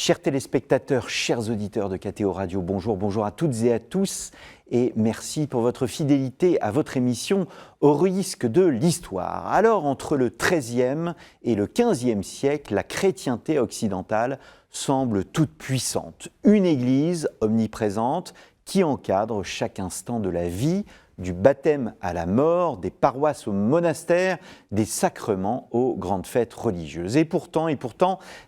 Chers téléspectateurs, chers auditeurs de KTO Radio, bonjour, bonjour à toutes et à tous et merci pour votre fidélité à votre émission Au risque de l'histoire. Alors, entre le XIIIe et le XVe siècle, la chrétienté occidentale semble toute puissante. Une église omniprésente qui encadre chaque instant de la vie, du baptême à la mort, des paroisses aux monastères, des sacrements aux grandes fêtes religieuses. Et pourtant,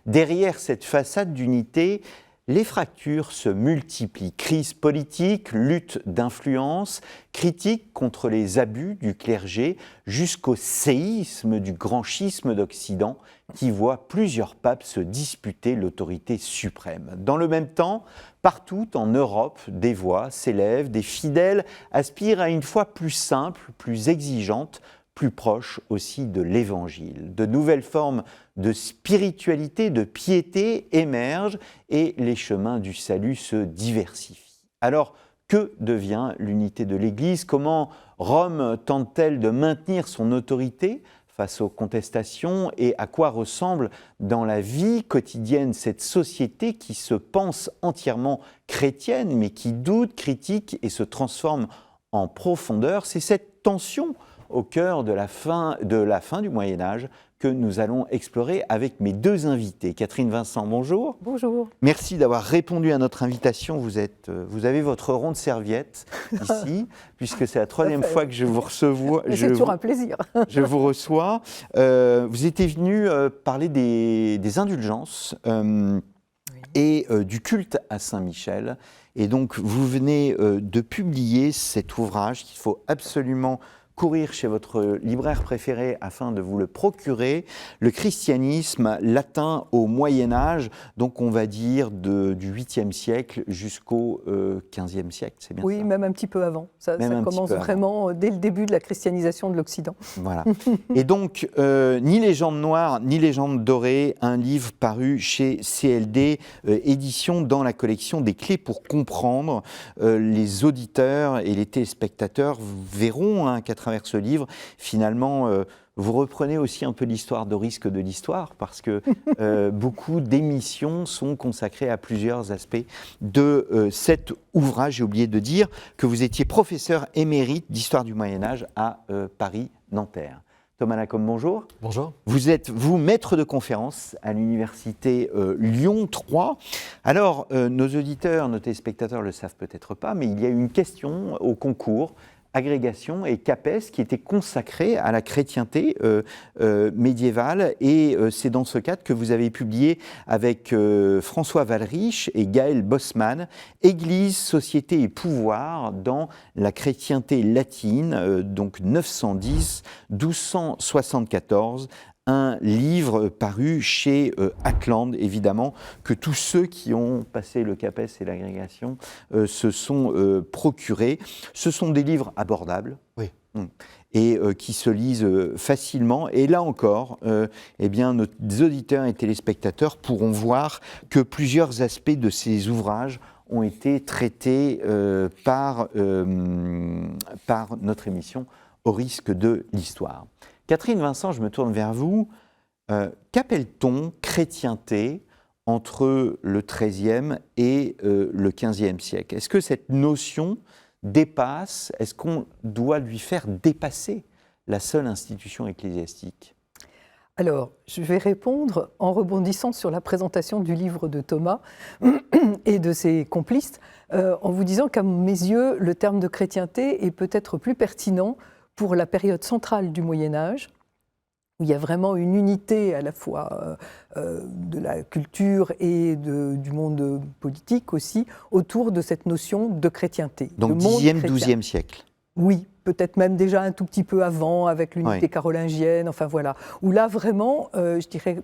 derrière cette façade d'unité, les fractures se multiplient. Crise politique, lutte d'influence, critiques contre les abus du clergé, jusqu'au séisme du grand schisme d'Occident qui voit plusieurs papes se disputer l'autorité suprême. Dans le même temps, partout en Europe, des voix s'élèvent, des fidèles aspirent à une foi plus simple, plus exigeante, plus proche aussi de l'Évangile. De nouvelles formes de spiritualité, de piété émergent et les chemins du salut se diversifient. Alors, que devient l'unité de l'Église? Comment Rome tente-t-elle de maintenir son autorité face aux contestations et à quoi ressemble dans la vie quotidienne cette société qui se pense entièrement chrétienne mais qui doute, critique et se transforme en profondeur? C'est cette tension au cœur de la fin du Moyen-Âge que nous allons explorer avec mes deux invités. Catherine Vincent, bonjour. Bonjour. Merci d'avoir répondu à notre invitation. Vous avez votre ronde serviette ici, puisque c'est la troisième fois que je vous reçois. C'est toujours un plaisir. Je vous reçois. Vous étiez venu parler des indulgences et du culte à Saint-Michel. Et donc, vous venez de publier cet ouvrage qu'il faut absolument courir chez votre libraire préféré afin de vous le procurer, le christianisme latin au Moyen-Âge, donc on va dire du 8e siècle jusqu'au 15e siècle, c'est bien ça? Oui, même un petit peu avant. Ça commence vraiment dès le début de la christianisation de l'Occident. Voilà. Et donc, ni Légende noire, ni Légende dorée, un livre paru chez CLD, édition dans la collection des clés pour comprendre. Les auditeurs et les téléspectateurs verront qu'à travers ce livre, finalement, vous reprenez aussi un peu l'histoire de risque de l'histoire, parce que beaucoup d'émissions sont consacrées à plusieurs aspects de cet ouvrage. J'ai oublié de dire que vous étiez professeur émérite d'histoire du Moyen-Âge à Paris-Nanterre. Thomas Lacombe, bonjour. Bonjour. Vous êtes, maître de conférence à l'université Lyon 3. Alors, nos auditeurs, nos téléspectateurs ne le savent peut-être pas, mais il y a eu une question au concours Agrégation et CAPES qui était consacrée à la chrétienté médiévale, et c'est dans ce cadre que vous avez publié avec François Wallerich et Gaël Bosman Église, société et pouvoir dans la chrétienté latine, donc 910-1274, un livre paru chez Atlante, évidemment, que tous ceux qui ont passé le CAPES et l'agrégation se sont procurés. Ce sont des livres abordables. Oui. Et qui se lisent facilement. Et là encore, eh bien, nos auditeurs et téléspectateurs pourront voir que plusieurs aspects de ces ouvrages ont été traités par notre émission Au risque de l'histoire. Catherine Vincent, je me tourne vers vous. Qu'appelle-t-on chrétienté entre le XIIIe et le XVe siècle? Est-ce que cette notion dépasse, est-ce qu'on doit lui faire dépasser la seule institution ecclésiastique? Alors, je vais répondre en rebondissant sur la présentation du livre de Thomas et de ses complices, en vous disant qu'à mes yeux, le terme de chrétienté est peut-être plus pertinent pour la période centrale du Moyen-Âge, où il y a vraiment une unité à la fois de la culture et du monde politique aussi, autour de cette notion de chrétienté. Donc 10e, 12e siècle. Oui, peut-être même déjà un tout petit peu avant, avec l'unité carolingienne, enfin voilà. Où là, vraiment, je dirais,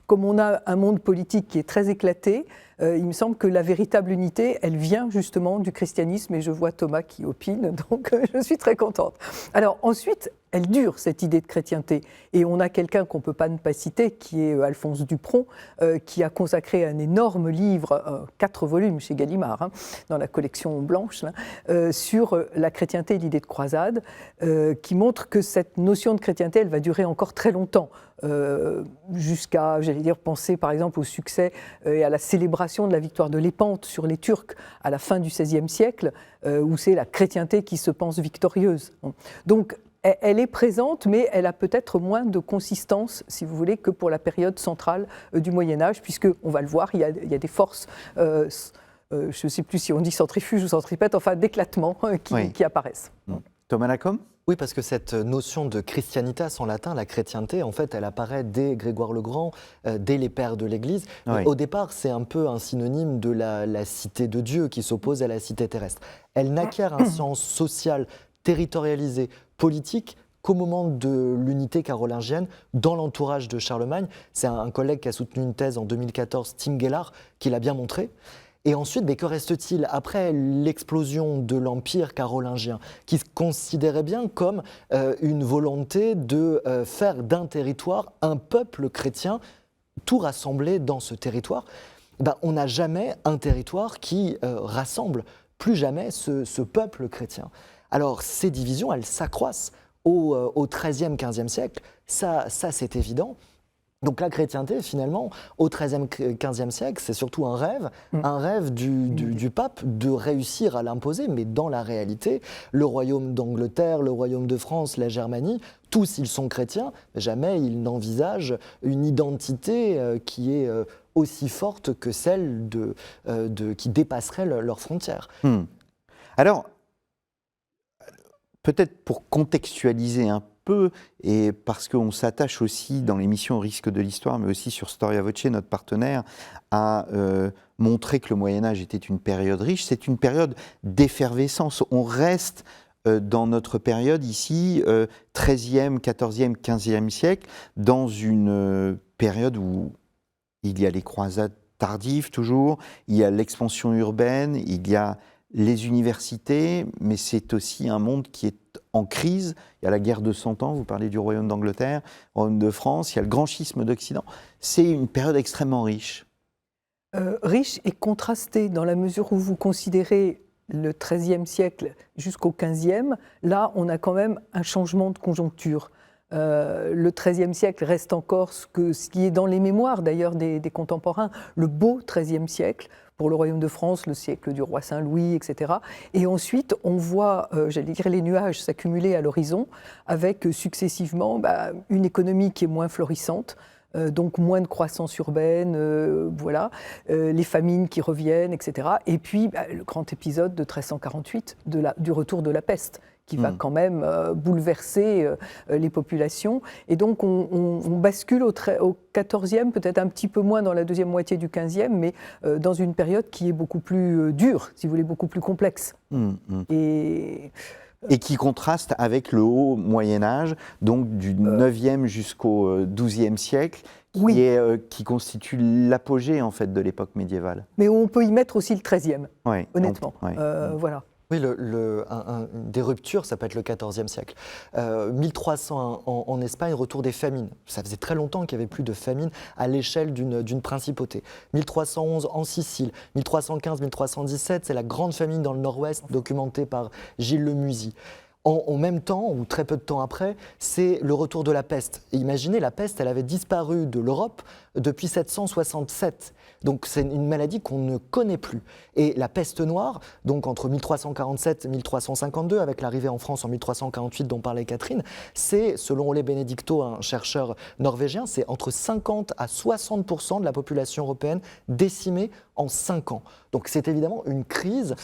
comme on a un monde politique qui est très éclaté, il me semble que la véritable unité, elle vient justement du christianisme, et je vois Thomas qui opine, donc je suis très contente. Alors ensuite, elle dure, cette idée de chrétienté, et on a quelqu'un qu'on ne peut pas ne pas citer, qui est Alphonse Dupron, qui a consacré un énorme livre, 4 volumes chez Gallimard, dans la collection blanche, là, sur la chrétienté et l'idée de croisade, qui montre que cette notion de chrétienté, elle va durer encore très longtemps. jusqu'à, j'allais dire, penser par exemple au succès et à la célébration de la victoire de Lépante sur les Turcs à la fin du XVIe siècle, où c'est la chrétienté qui se pense victorieuse. Donc, elle est présente, mais elle a peut-être moins de consistance, si vous voulez, que pour la période centrale du Moyen-Âge, puisque, on va le voir, il y a des forces, je ne sais plus si on dit centrifuge ou centripète, enfin d'éclatement qui apparaissent. Thomas Lacombe ? Oui, parce que cette notion de christianitas en latin, la chrétienté, en fait, elle apparaît dès Grégoire le Grand, dès les pères de l'Église. Oui. Au départ, c'est un peu un synonyme de la cité de Dieu qui s'oppose à la cité terrestre. Elle n'acquiert un sens social, territorialisé, politique qu'au moment de l'unité carolingienne, dans l'entourage de Charlemagne. C'est un collègue qui a soutenu une thèse en 2014, Tim Gellard, qui l'a bien montré. Et ensuite, mais que reste-t-il après l'explosion de l'Empire carolingien, qui se considérait bien comme une volonté de faire d'un territoire un peuple chrétien, tout rassemblé dans ce territoire? On n'a jamais un territoire qui rassemble plus jamais ce peuple chrétien. Alors, ces divisions, elles s'accroissent au XIIIe, XVe siècle, ça c'est évident. Donc la chrétienté, finalement, au XIIIe, XVe siècle, c'est surtout un rêve du pape de réussir à l'imposer, mais dans la réalité, le royaume d'Angleterre, le royaume de France, la Germanie, tous ils sont chrétiens, jamais ils n'envisagent une identité qui est aussi forte que celle qui dépasserait leurs frontières. Alors, peut-être pour contextualiser un peu, et parce qu'on s'attache aussi dans l'émission Au risque de l'histoire, mais aussi sur Storia Voce, notre partenaire, à montrer que le Moyen-Âge était une période riche, c'est une période d'effervescence. On reste dans notre période ici, 13e, 14e, 15e siècle, dans une période où il y a les croisades tardives toujours, il y a l'expansion urbaine, il y a les universités, mais c'est aussi un monde qui est en crise. Il y a la guerre de 100 ans, vous parlez du royaume d'Angleterre, le royaume de France, il y a le grand schisme d'Occident. C'est une période extrêmement riche. Riche et contrastée dans la mesure où vous considérez le XIIIe siècle jusqu'au XVe, là on a quand même un changement de conjoncture. Le XIIIe siècle reste encore ce qui est dans les mémoires d'ailleurs des contemporains, le beau XIIIe siècle, pour le royaume de France, le siècle du roi Saint-Louis, etc. Et ensuite, on voit, j'allais dire, les nuages s'accumuler à l'horizon, avec successivement une économie qui est moins florissante, donc moins de croissance urbaine, voilà, les famines qui reviennent, etc. Et puis le grand épisode de 1348, du retour de la peste, qui va quand même bouleverser les populations. Et donc on bascule au XIVe, peut-être un petit peu moins dans la deuxième moitié du XVe, mais dans une période qui est beaucoup plus dure, si vous voulez, beaucoup plus complexe. Et qui contraste avec le haut Moyen-Âge, donc du 9e jusqu'au 12e siècle, qui constitue l'apogée en fait, de l'époque médiévale. Mais on peut y mettre aussi le 13e, honnêtement. Voilà. Oui, des ruptures, ça peut être le XIVe siècle. 1300 en Espagne, retour des famines. Ça faisait très longtemps qu'il n'y avait plus de famine à l'échelle d'une principauté. 1311 en Sicile, 1315-1317, c'est la grande famine dans le nord-ouest, documentée par Gilles Le Musy. En même temps, ou très peu de temps après, c'est le retour de la peste. Et imaginez, la peste, elle avait disparu de l'Europe depuis 767. Donc c'est une maladie qu'on ne connaît plus. Et la peste noire, donc entre 1347 et 1352, avec l'arrivée en France en 1348 dont parlait Catherine, c'est, selon Ole Benedicto, un chercheur norvégien, c'est entre 50 à 60% de la population européenne décimée en 5 ans. Donc c'est évidemment une crise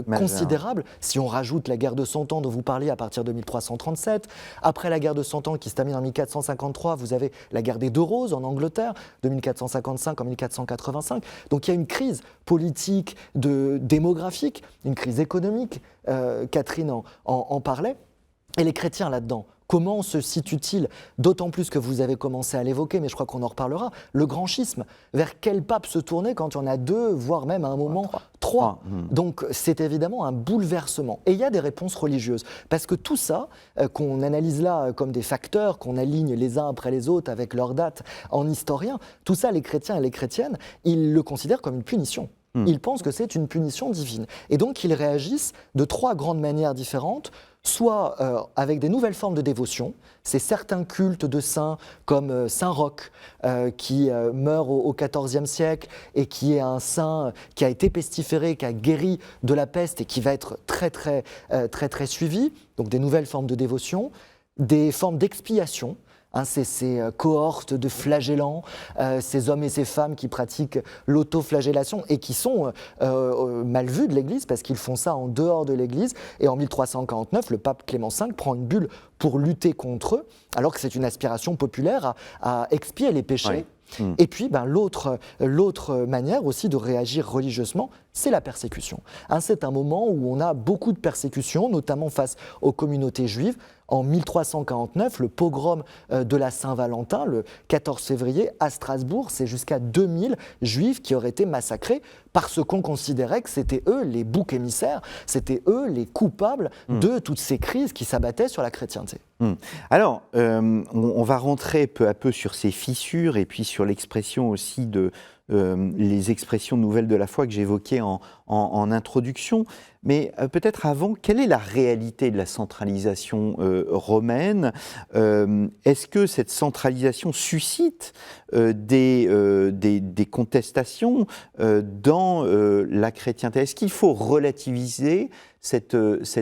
considérable. Si on rajoute la guerre de 100 ans dont vous parliez à partir de 1337, après la guerre de 100 ans qui se termine en 1453, vous avez la guerre des Deux Roses en Angleterre, de 1455 en 1485. Donc il y a une crise politique, démographique, une crise économique. Catherine en parlait. Et les chrétiens là-dedans, comment se situe-t-il? D'autant plus que vous avez commencé à l'évoquer, mais je crois qu'on en reparlera, le grand schisme. Vers quel pape se tourner quand il y en a 2, voire même à un moment 3? Donc c'est évidemment un bouleversement. Et il y a des réponses religieuses. Parce que tout ça, qu'on analyse là comme des facteurs, qu'on aligne les uns après les autres avec leurs dates en historien, tout ça, les chrétiens et les chrétiennes, ils le considèrent comme une punition. Ils pensent que c'est une punition divine. Et donc, ils réagissent de 3 grandes manières différentes, soit avec des nouvelles formes de dévotion. C'est certains cultes de saints comme Saint Roch, qui meurt au XIVe siècle et qui est un saint qui a été pestiféré, qui a guéri de la peste et qui va être très suivi. Donc des nouvelles formes de dévotion, des formes d'expiation. C'est ces cohortes de flagellants, ces hommes et ces femmes qui pratiquent l'autoflagellation et qui sont mal vus de l'Église parce qu'ils font ça en dehors de l'Église. Et en 1349, le pape Clément V prend une bulle pour lutter contre eux, alors que c'est une aspiration populaire à expier les péchés. Oui. Et puis, l'autre manière aussi de réagir religieusement, c'est la persécution. C'est un moment où on a beaucoup de persécutions, notamment face aux communautés juives. En 1349, le pogrom de la Saint-Valentin, le 14 février, à Strasbourg, c'est jusqu'à 2000 juifs qui auraient été massacrés parce qu'on considérait que c'était eux les boucs émissaires, c'était eux les coupables de toutes ces crises qui s'abattaient sur la chrétienté. Alors, on va rentrer peu à peu sur ces fissures et puis sur l'expression aussi de les expressions nouvelles de la foi que j'évoquais en introduction. Mais peut-être avant, quelle est la réalité de la centralisation romaine ? Est-ce que cette centralisation suscite des contestations dans la chrétienté ? Est-ce qu'il faut relativiser cette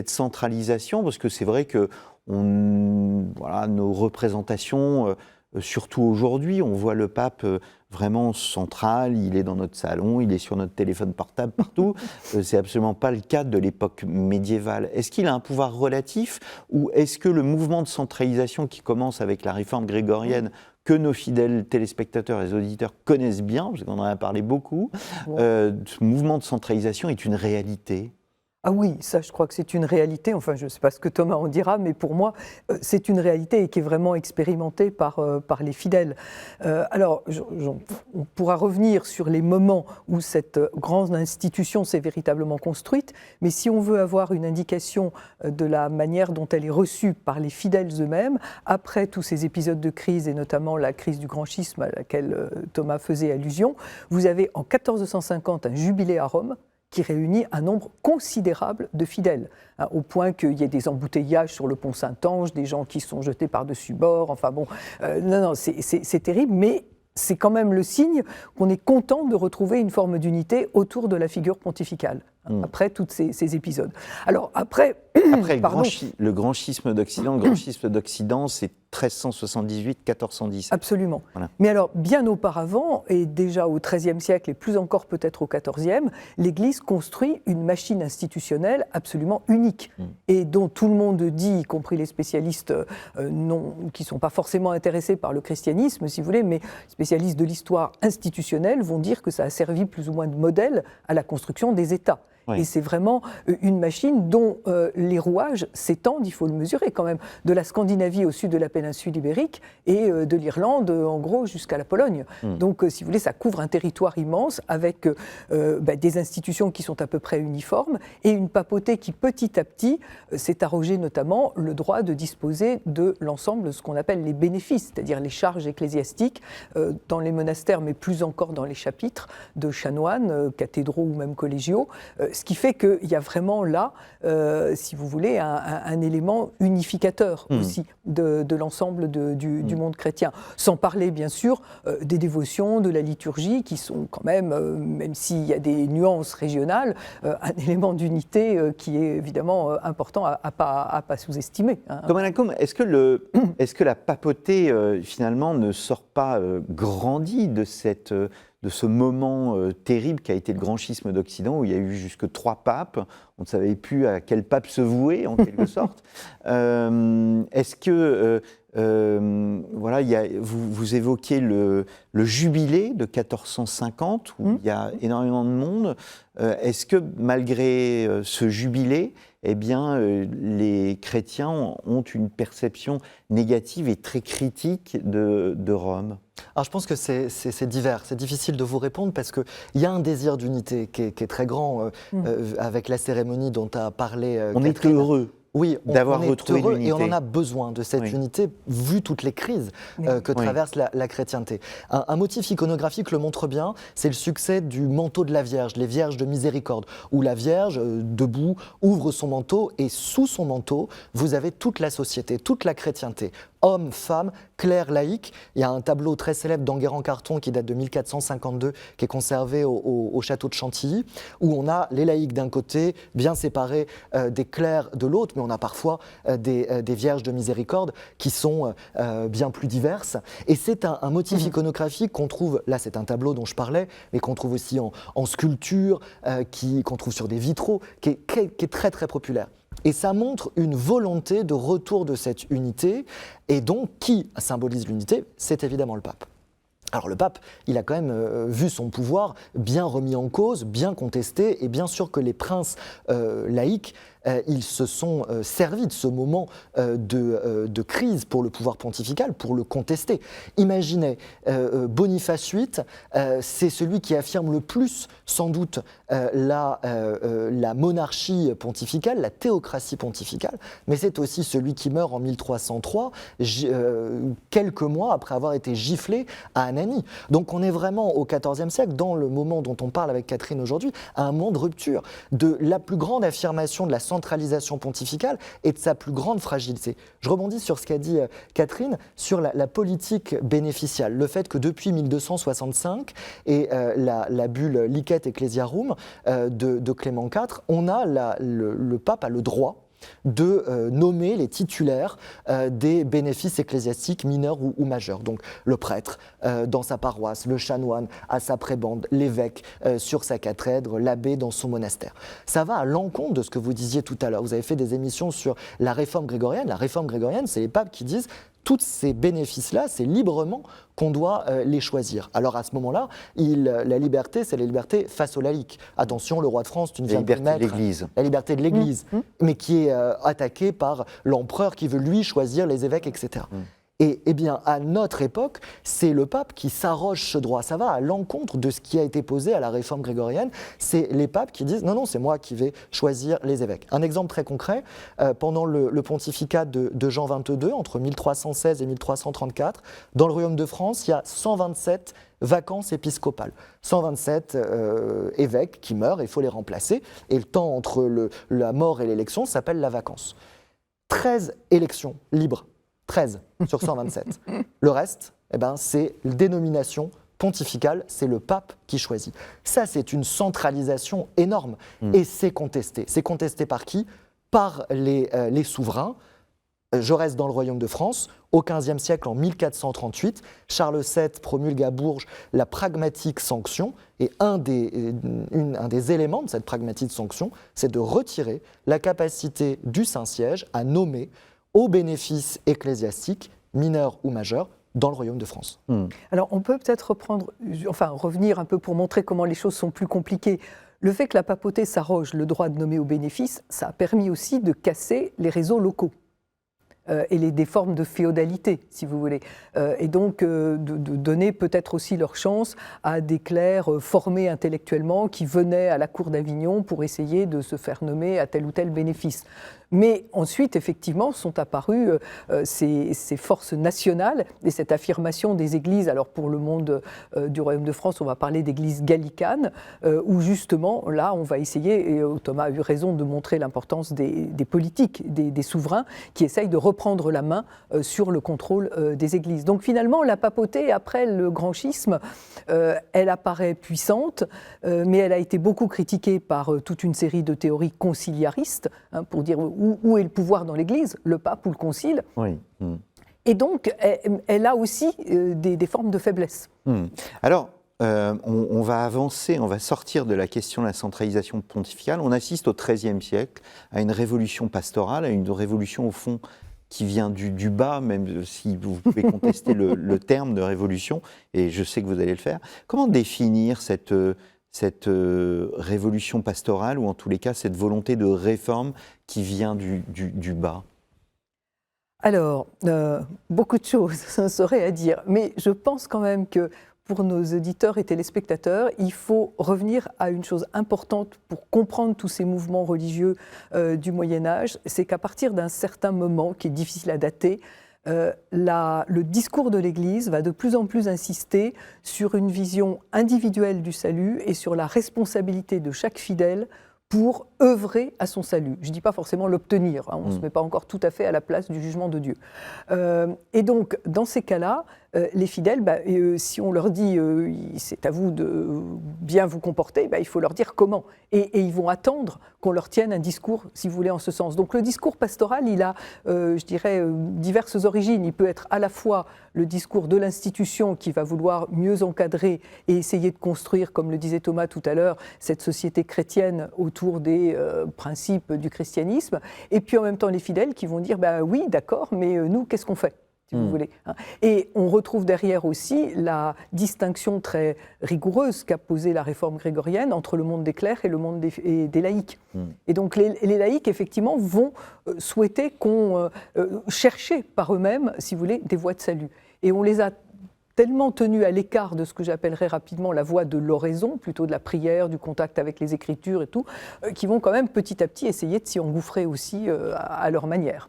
centralisation ? Parce que c'est vrai que nos représentations, surtout aujourd'hui, on voit le pape vraiment central, il est dans notre salon, il est sur notre téléphone portable partout. C'est absolument pas le cas de l'époque médiévale. Est-ce qu'il a un pouvoir relatif ou est-ce que le mouvement de centralisation qui commence avec la réforme grégorienne, que nos fidèles téléspectateurs et auditeurs connaissent bien, parce qu'on en a parlé beaucoup, ce mouvement de centralisation est une réalité ? Ah oui, ça je crois que c'est une réalité, enfin je ne sais pas ce que Thomas en dira, mais pour moi c'est une réalité et qui est vraiment expérimentée par les fidèles. Alors on pourra revenir sur les moments où cette grande institution s'est véritablement construite, mais si on veut avoir une indication de la manière dont elle est reçue par les fidèles eux-mêmes, après tous ces épisodes de crise et notamment la crise du grand schisme à laquelle Thomas faisait allusion, vous avez en 1450 un jubilé à Rome, qui réunit un nombre considérable de fidèles, au point qu'il y ait des embouteillages sur le pont Saint-Ange, des gens qui sont jetés par-dessus bord, enfin bon, c'est terrible, mais c'est quand même le signe qu'on est content de retrouver une forme d'unité autour de la figure pontificale, après tous ces épisodes. Alors après le grand schisme d'Occident, c'est 1378-1410. Absolument. Voilà. Mais alors, bien auparavant, et déjà au XIIIe siècle, et plus encore peut-être au XIVe, l'Église construit une machine institutionnelle absolument unique, et dont tout le monde dit, y compris les spécialistes qui ne sont pas forcément intéressés par le christianisme, si vous voulez, mais spécialistes de l'histoire institutionnelle vont dire que ça a servi plus ou moins de modèle à la construction des États. Oui. Et c'est vraiment une machine dont les rouages s'étendent, il faut le mesurer quand même, de la Scandinavie au sud de la péninsule ibérique et de l'Irlande, en gros, jusqu'à la Pologne. Donc, si vous voulez, ça couvre un territoire immense avec des institutions qui sont à peu près uniformes et une papauté qui, petit à petit, s'est arrogé notamment le droit de disposer de l'ensemble de ce qu'on appelle les bénéfices, c'est-à-dire les charges ecclésiastiques dans les monastères, mais plus encore dans les chapitres de chanoines, cathédraux ou même collégiaux, ce qui fait qu'il y a vraiment là, si vous voulez, un élément unificateur aussi de l'ensemble du monde chrétien. Sans parler, bien sûr, des dévotions, de la liturgie, qui sont quand même s'il y a des nuances régionales, un élément d'unité qui est évidemment important à pas sous-estimer. Thomas Lacombe, est-ce que la papauté, finalement, ne sort pas grandie de ce moment terrible qu'a été le grand schisme d'Occident, où il y a eu jusque 3 papes, on ne savait plus à quel pape se vouer, en quelque sorte. Est-ce que, vous évoquez le jubilé de 1450, où il y a énormément de monde. Est-ce que, malgré ce jubilé, eh bien, les chrétiens ont une perception négative et très critique de Rome ? Alors je pense que c'est divers, c'est difficile de vous répondre parce qu'il y a un désir d'unité qui est très grand avec la cérémonie dont a parlé On Catherine. est heureux. Oui, d'avoir on est retrouvé heureux l'unité. et on en a besoin de cette unité, vu toutes les crises que traverse la chrétienté. Un motif iconographique le montre bien, c'est le succès du manteau de la Vierge, les Vierges de miséricorde, où la Vierge, debout, ouvre son manteau et sous son manteau, vous avez toute la société, toute la chrétienté. Hommes, femmes, clercs, laïcs. Il y a un tableau très célèbre d'Enguerrand-Carton qui date de 1452, qui est conservé au château de Chantilly, où on a les laïcs d'un côté, bien séparés des clercs de l'autre, mais on a parfois des vierges de miséricorde qui sont bien plus diverses. Et c'est un motif iconographique qu'on trouve, là c'est un tableau dont je parlais, mais qu'on trouve aussi en sculpture, qu'on trouve sur des vitraux, qui est très très populaire. Et ça montre une volonté de retour de cette unité, et donc qui symbolise l'unité? C'est évidemment le pape. Alors le pape, il a quand même vu son pouvoir bien remis en cause, bien contesté, et bien sûr que les princes laïcs, ils se sont servis de ce moment de crise pour le pouvoir pontifical, pour le contester. Imaginez, Boniface VIII, c'est celui qui affirme le plus, sans doute, la monarchie pontificale, la théocratie pontificale, mais c'est aussi celui qui meurt en 1303, quelques mois après avoir été giflé à Anagni. Donc on est vraiment au XIVe siècle, dans le moment dont on parle avec Catherine aujourd'hui, à un moment de rupture, de la plus grande affirmation de la centralisation pontificale et de sa plus grande fragilité. Je rebondis sur ce qu'a dit Catherine sur la politique bénéficiale, le fait que depuis 1265 et la bulle Licet Ecclesiarum de Clément IV, on a le pape a le droit de nommer les titulaires des bénéfices ecclésiastiques mineurs ou majeurs. Donc le prêtre dans sa paroisse, le chanoine à sa prébende, l'évêque sur sa cathèdre, l'abbé dans son monastère. Ça va à l'encontre de ce que vous disiez tout à l'heure. Vous avez fait des émissions sur la réforme grégorienne. La réforme grégorienne, c'est les papes qui disent tous ces bénéfices-là, c'est librement qu'on doit les choisir. Alors à ce moment-là, la liberté, c'est la liberté face aux laïcs. Attention, le roi de France, tu ne viens pas mettre la liberté de l'Église, mais qui est attaquée par l'empereur qui veut lui choisir les évêques, etc. Et eh bien, à notre époque, c'est le pape qui s'arroge ce droit. Ça va à l'encontre de ce qui a été posé à la réforme grégorienne. C'est les papes qui disent « Non, c'est moi qui vais choisir les évêques ». Un exemple très concret, pendant le pontificat de Jean XXII, entre 1316 et 1334, dans le royaume de France, il y a 127 vacances épiscopales. 127 évêques qui meurent, il faut les remplacer. Et le temps entre la mort et l'élection s'appelle la vacance. 13 élections libres. 13 sur 127. Le reste, c'est dénomination pontificale, c'est le pape qui choisit. Ça, c'est une centralisation énorme et c'est contesté. C'est contesté par qui? Par les souverains. Je reste dans le royaume de France. Au XVe siècle, en 1438, Charles VII promulgue à Bourges la pragmatique sanction. Et un des éléments de cette pragmatique sanction, c'est de retirer la capacité du Saint-Siège à nommer aux bénéfices ecclésiastiques, mineurs ou majeurs, dans le royaume de France. Alors on peut peut-être revenir un peu pour montrer comment les choses sont plus compliquées. Le fait que la papauté s'arroge le droit de nommer aux bénéfices, ça a permis aussi de casser les réseaux locaux. Et des formes de féodalité, si vous voulez. Et donc de donner peut-être aussi leur chance à des clercs formés intellectuellement qui venaient à la cour d'Avignon pour essayer de se faire nommer à tel ou tel bénéfice. Mais ensuite, effectivement, sont apparues ces forces nationales et cette affirmation des églises. Alors pour le monde du Royaume de France, on va parler d'églises gallicanes, où justement, là, on va essayer, et Thomas a eu raison de montrer l'importance des politiques, des souverains, qui essayent de reprendre la main sur le contrôle des églises. Donc finalement, la papauté, après le grand schisme, elle apparaît puissante, mais elle a été beaucoup critiquée par toute une série de théories conciliaristes, pour dire où est le pouvoir dans l'Église, le pape ou le concile. Oui. Et donc, elle a aussi des formes de faiblesse. Alors, on va avancer, on va sortir de la question de la centralisation pontificale. On assiste au XIIIe siècle à une révolution pastorale, à une révolution au fond qui vient du bas, même si vous pouvez contester le terme de révolution, et je sais que vous allez le faire. Comment définir cette révolution pastorale, ou en tous les cas cette volonté de réforme qui vient du bas? Alors, beaucoup de choses, ça serait à dire, mais je pense quand même que pour nos auditeurs et téléspectateurs, il faut revenir à une chose importante pour comprendre tous ces mouvements religieux du Moyen-Âge, c'est qu'à partir d'un certain moment, qui est difficile à dater, le discours de l'Église va de plus en plus insister sur une vision individuelle du salut et sur la responsabilité de chaque fidèle pour œuvrer à son salut. Je ne dis pas forcément l'obtenir, on ne se met pas encore tout à fait à la place du jugement de Dieu. Et donc, dans ces cas-là, les fidèles, si on leur dit c'est à vous de bien vous comporter, il faut leur dire comment. Et ils vont attendre qu'on leur tienne un discours, si vous voulez, en ce sens. Donc le discours pastoral, il a, je dirais, diverses origines. Il peut être à la fois le discours de l'institution qui va vouloir mieux encadrer et essayer de construire, comme le disait Thomas tout à l'heure, cette société chrétienne autour des principes du christianisme. Et puis en même temps, les fidèles qui vont dire oui, d'accord, mais nous, qu'est-ce qu'on fait ? Si vous voulez. Et on retrouve derrière aussi la distinction très rigoureuse qu'a posée la réforme grégorienne entre le monde des clercs et le monde des laïcs. Et donc les laïcs, effectivement, vont souhaiter chercher par eux-mêmes, si vous voulez, des voies de salut. Et on les a tellement tenus à l'écart de ce que j'appellerais rapidement la voie de l'oraison, plutôt de la prière, du contact avec les Écritures et tout, qui vont quand même petit à petit essayer de s'y engouffrer aussi à leur manière.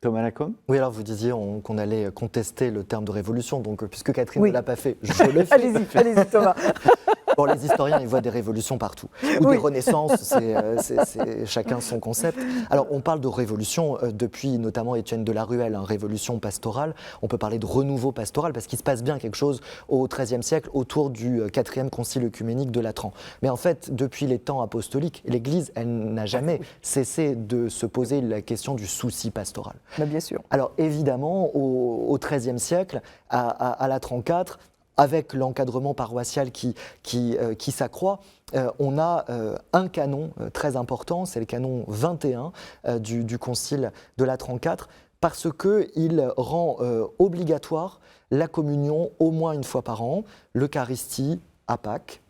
Thomas Lacombe ? Oui, alors vous disiez qu'on allait contester le terme de révolution, donc puisque Catherine ne l'a pas fait, je le fais. Allez-y, Thomas. Bon, les historiens, ils voient des révolutions partout. Ou des renaissances, c'est chacun son concept. Alors, on parle de révolution depuis notamment Étienne de la Ruelle, révolution pastorale. On peut parler de renouveau pastoral parce qu'il se passe bien quelque chose au XIIIe siècle autour du 4e concile œcuménique de Latran. Mais en fait, depuis les temps apostoliques, l'Église, elle n'a jamais cessé de se poser la question du souci pastoral. Mais bien sûr. Alors, évidemment, au XIIIe siècle, à Latran IV, avec l'encadrement paroissial qui s'accroît, on a un canon très important, c'est le canon 21 du concile de Latran IV, parce qu'il rend obligatoire la communion au moins une fois par an, l'Eucharistie à Pâques,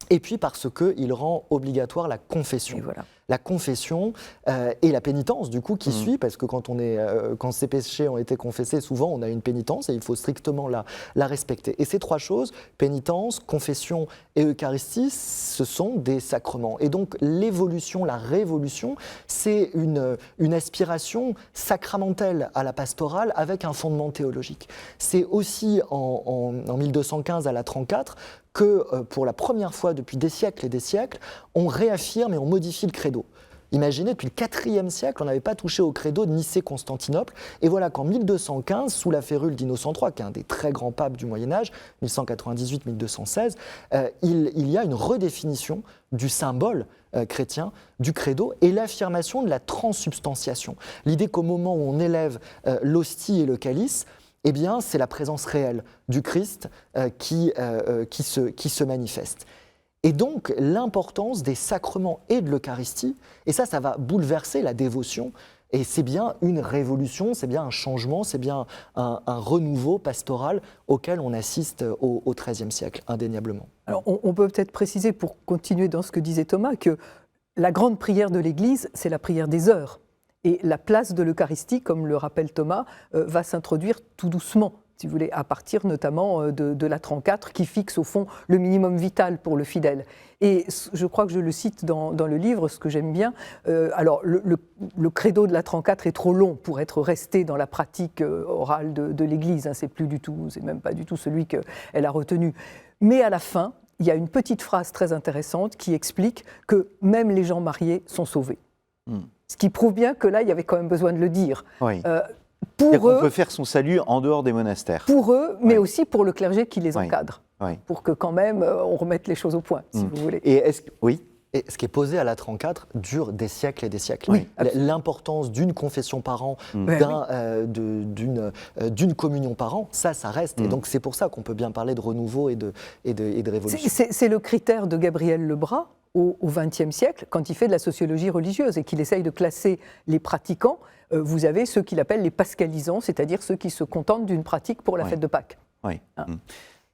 et puis parce qu'il rend obligatoire la confession. Voilà. La confession et la pénitence, du coup, qui suit, parce que quand ces péchés ont été confessés, souvent on a une pénitence et il faut strictement la respecter. Et ces trois choses, pénitence, confession et Eucharistie, ce sont des sacrements. Et donc l'évolution, la révolution, c'est une aspiration sacramentelle à la pastorale avec un fondement théologique. C'est aussi en 1215 à Latran IV que pour la première fois depuis des siècles et des siècles, on réaffirme et on modifie le credo. Imaginez, depuis le IVe siècle, on n'avait pas touché au credo de Nicée-Constantinople. Et voilà qu'en 1215, sous la férule d'Innocent III, qui est un des très grands papes du Moyen-Âge, 1198-1216, il y a une redéfinition du symbole chrétien, du credo, et l'affirmation de la transsubstantiation. L'idée qu'au moment où on élève l'hostie et le calice, eh bien, c'est la présence réelle du Christ qui se manifeste. Et donc, l'importance des sacrements et de l'Eucharistie, et ça va bouleverser la dévotion, et c'est bien une révolution, c'est bien un changement, c'est bien un renouveau pastoral auquel on assiste au XIIIe siècle, indéniablement. Alors, on peut peut-être préciser, pour continuer dans ce que disait Thomas, que la grande prière de l'Église, c'est la prière des heures. Et la place de l'Eucharistie, comme le rappelle Thomas, va s'introduire tout doucement, si vous voulez, à partir notamment de Latran IV, qui fixe au fond le minimum vital pour le fidèle. Et je crois que je le cite dans le livre, ce que j'aime bien. Alors, le credo de Latran IV est trop long pour être resté dans la pratique orale de l'Église. C'est même pas du tout celui qu'elle a retenu. Mais à la fin, il y a une petite phrase très intéressante qui explique que même les gens mariés sont sauvés. Ce qui prouve bien que là, il y avait quand même besoin de le dire. Oui. Pour eux, on peut faire son salut en dehors des monastères. Pour eux, mais aussi pour le clergé qui les encadre. Oui. Pour que quand même on remette les choses au point, si vous voulez. Et oui. Et ce qui est posé à Latran IV dure des siècles et des siècles. Oui, l'importance d'une confession par an, d'une communion par an, ça reste. Et donc c'est pour ça qu'on peut bien parler de renouveau et de révolution. C'est le critère de Gabriel Lebras au XXe siècle, quand il fait de la sociologie religieuse et qu'il essaye de classer les pratiquants. Vous avez ceux qu'il appelle les pascalisants, c'est-à-dire ceux qui se contentent d'une pratique pour la fête de Pâques. Oui.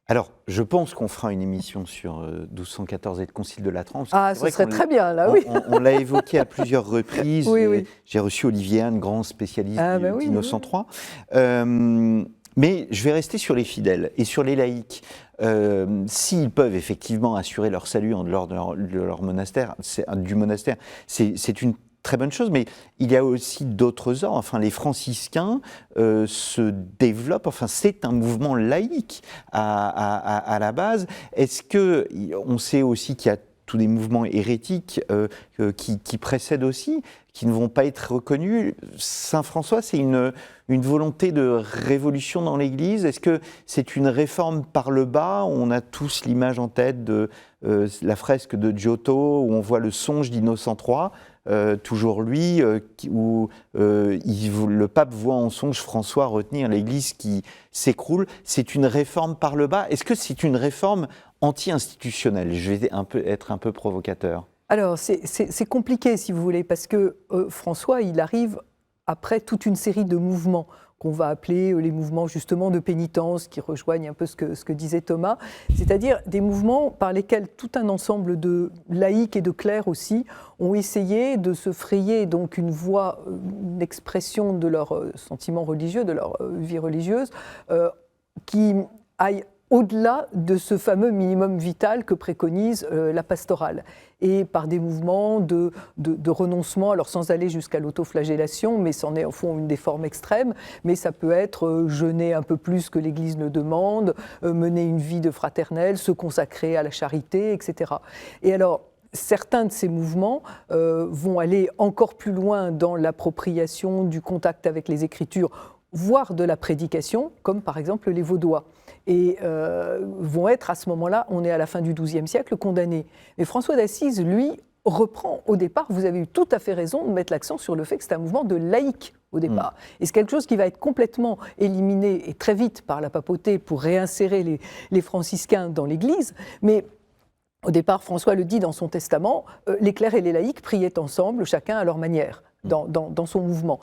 Alors, je pense qu'on fera une émission sur 1214 et le Concile de Latran. Ce serait très bien, là, oui. On l'a évoqué à plusieurs reprises. Oui. J'ai reçu Olivier Anne, grand spécialiste d'Innocent III. Mais je vais rester sur les fidèles et sur les laïcs. S'ils peuvent effectivement assurer leur salut en dehors de leur monastère, du monastère, c'est une très bonne chose, mais il y a aussi d'autres ordres. Enfin, les franciscains se développent, enfin, c'est un mouvement laïque à la base. Est-ce qu'on sait aussi qu'il y a tous des mouvements hérétiques qui précèdent aussi, qui ne vont pas être reconnus. Saint François, c'est une volonté de révolution dans l'Église. Est-ce que c'est une réforme par le bas? On a tous l'image en tête de la fresque de Giotto, où on voit le songe d'Innocent III, toujours lui, où le pape voit en songe François retenir l'Église qui s'écroule. C'est une réforme par le bas. Est-ce que c'est une réforme anti-institutionnelle? Je vais être un peu provocateur. Alors, c'est compliqué, si vous voulez, parce que François, il arrive après toute une série de mouvements qu'on va appeler les mouvements justement de pénitence, qui rejoignent un peu ce que disait Thomas, c'est-à-dire des mouvements par lesquels tout un ensemble de laïcs et de clercs aussi ont essayé de se frayer donc une voie, une expression de leurs sentiments religieux, de leur vie religieuse, qui aille au-delà de ce fameux minimum vital que préconise la pastorale, et par des mouvements de renoncement, alors sans aller jusqu'à l'autoflagellation, mais c'en est au fond une des formes extrêmes, mais ça peut être jeûner un peu plus que l'Église le demande, mener une vie de fraternelle, se consacrer à la charité, etc. Et alors, certains de ces mouvements vont aller encore plus loin dans l'appropriation du contact avec les Écritures, voire de la prédication, comme par exemple les Vaudois, et vont être à ce moment-là, on est à la fin du XIIe siècle, condamnés. Mais François d'Assise, lui, reprend au départ, vous avez eu tout à fait raison de mettre l'accent sur le fait que c'est un mouvement de laïcs au départ. Et c'est quelque chose qui va être complètement éliminé, et très vite, par la papauté pour réinsérer les franciscains dans l'Église, mais au départ, François le dit dans son testament, les clercs et les laïcs priaient ensemble, chacun à leur manière, dans son mouvement.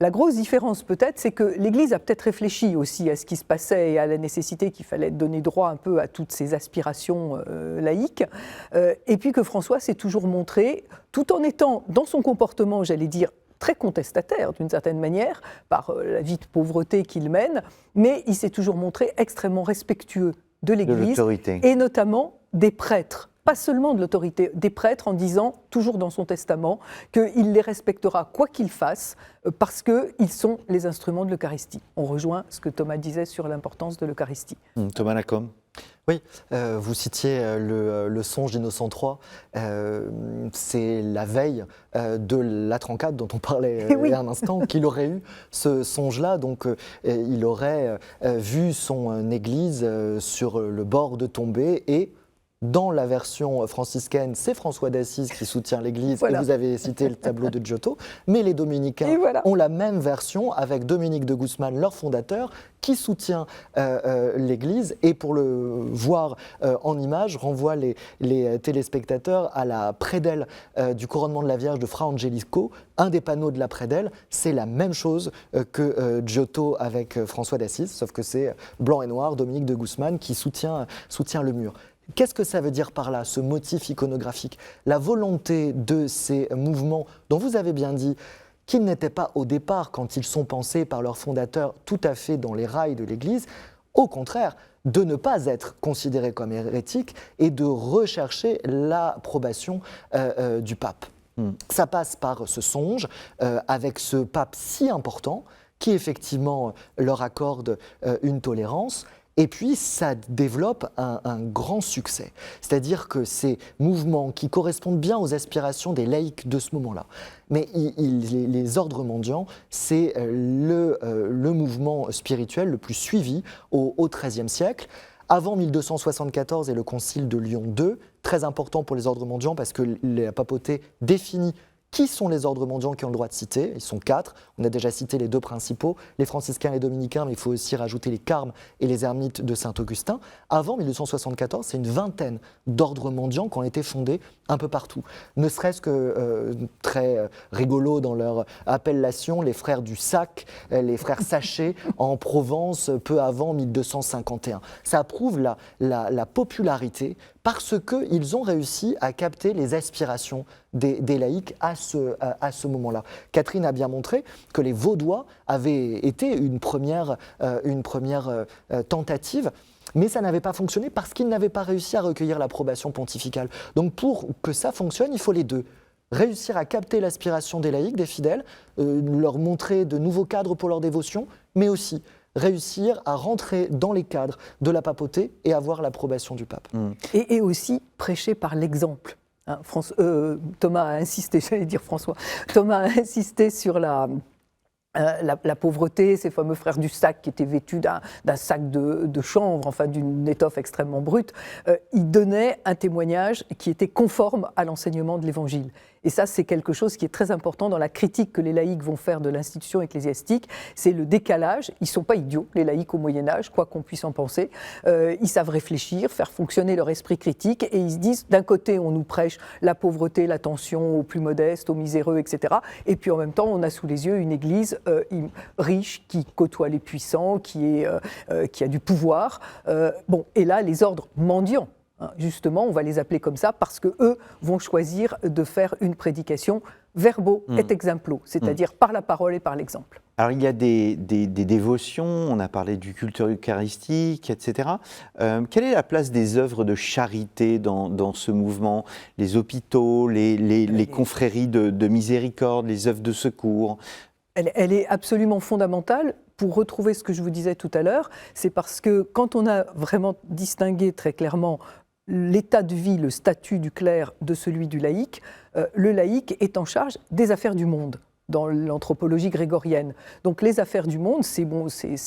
La grosse différence peut-être, c'est que l'Église a peut-être réfléchi aussi à ce qui se passait et à la nécessité qu'il fallait donner droit un peu à toutes ces aspirations laïques, et puis que François s'est toujours montré, tout en étant dans son comportement, j'allais dire, très contestataire d'une certaine manière, par la vie de pauvreté qu'il mène, mais il s'est toujours montré extrêmement respectueux de l'Église, et notamment des prêtres. Pas seulement de l'autorité, des prêtres, en disant, toujours dans son testament, qu'il les respectera quoi qu'ils fassent, parce qu'ils sont les instruments de l'Eucharistie. On rejoint ce que Thomas disait sur l'importance de l'Eucharistie. Thomas Lacombe. Oui, vous citiez le songe d'Innocent III. C'est la veille de l'A34 dont on parlait il y a un instant, qu'il aurait eu ce songe-là. Donc, il aurait vu son église sur le bord de tomber, et dans la version franciscaine, c'est François d'Assise qui soutient l'Église, voilà. Et vous avez cité le tableau de Giotto, mais les dominicains ont la même version avec Dominique de Guzman, leur fondateur, qui soutient l'Église, et pour le voir en image, renvoie les téléspectateurs à la prédelle du couronnement de la Vierge de Fra Angelico. Un des panneaux de la prédelle, c'est la même chose que Giotto avec François d'Assise, sauf que c'est blanc et noir, Dominique de Guzman qui soutient le mur. Qu'est-ce que ça veut dire par là, ce motif iconographique? La volonté de ces mouvements, dont vous avez bien dit qu'ils n'étaient pas au départ, quand ils sont pensés par leurs fondateurs, tout à fait dans les rails de l'Église, au contraire, de ne pas être considérés comme hérétiques et de rechercher l'approbation du pape. Ça passe par ce songe, avec ce pape si important, qui effectivement leur accorde une tolérance. Et puis, ça développe un grand succès. C'est-à-dire que ces mouvements qui correspondent bien aux aspirations des laïcs de ce moment-là, mais les ordres mendiants, c'est le mouvement spirituel le plus suivi au XIIIe siècle. Avant 1274 et le concile de Lyon II, très important pour les ordres mendiants parce que la papauté définit qui sont les ordres mendiants qui ont le droit de citer. Ils sont 4. On a déjà cité les 2 principaux, les franciscains et les dominicains, mais il faut aussi rajouter les carmes et les ermites de Saint-Augustin. Avant 1274, c'est une vingtaine d'ordres mendiants qui ont été fondés un peu partout. Ne serait-ce que très rigolo dans leur appellation, les frères du sac, les frères Sachet en Provence, peu avant 1251. Ça prouve la popularité parce qu'ils ont réussi à capter les aspirations des laïcs à ce moment-là. Catherine a bien montré que les Vaudois avaient été une première tentative, mais ça n'avait pas fonctionné parce qu'ils n'avaient pas réussi à recueillir l'approbation pontificale. Donc pour que ça fonctionne, il faut les deux. Réussir à capter l'aspiration des laïcs, des fidèles, leur montrer de nouveaux cadres pour leur dévotion, mais aussi réussir à rentrer dans les cadres de la papauté et avoir l'approbation du pape. Et aussi prêcher par l'exemple. Hein, Thomas a insisté, j'allais dire François, Thomas a insisté sur la pauvreté, ces fameux frères du sac qui étaient vêtus d'un sac de chanvre, enfin d'une étoffe extrêmement brute. Il donnait un témoignage qui était conforme à l'enseignement de l'Évangile. Et ça, c'est quelque chose qui est très important dans la critique que les laïcs vont faire de l'institution ecclésiastique. C'est le décalage. Ils ne sont pas idiots, les laïcs au Moyen-Âge, quoi qu'on puisse en penser. Ils savent réfléchir, faire fonctionner leur esprit critique. Et ils se disent, d'un côté, on nous prêche la pauvreté, l'attention aux plus modestes, aux miséreux, etc. Et puis en même temps, on a sous les yeux une église riche qui côtoie les puissants, qui a du pouvoir. Et là, les ordres mendiants, justement, on va les appeler comme ça parce qu'eux vont choisir de faire une prédication verbo et exemplo, c'est-à-dire par la parole et par l'exemple. Alors il y a des dévotions, on a parlé du culte eucharistique, etc. Quelle est la place des œuvres de charité dans ce mouvement? Les hôpitaux, les confréries de miséricorde, les œuvres de secours? Elle est absolument fondamentale. Pour retrouver ce que je vous disais tout à l'heure, c'est parce que quand on a vraiment distingué très clairement l'état de vie, le statut du clerc de celui du laïc, le laïc est en charge des affaires du monde dans l'anthropologie grégorienne. Donc les affaires du monde, c'est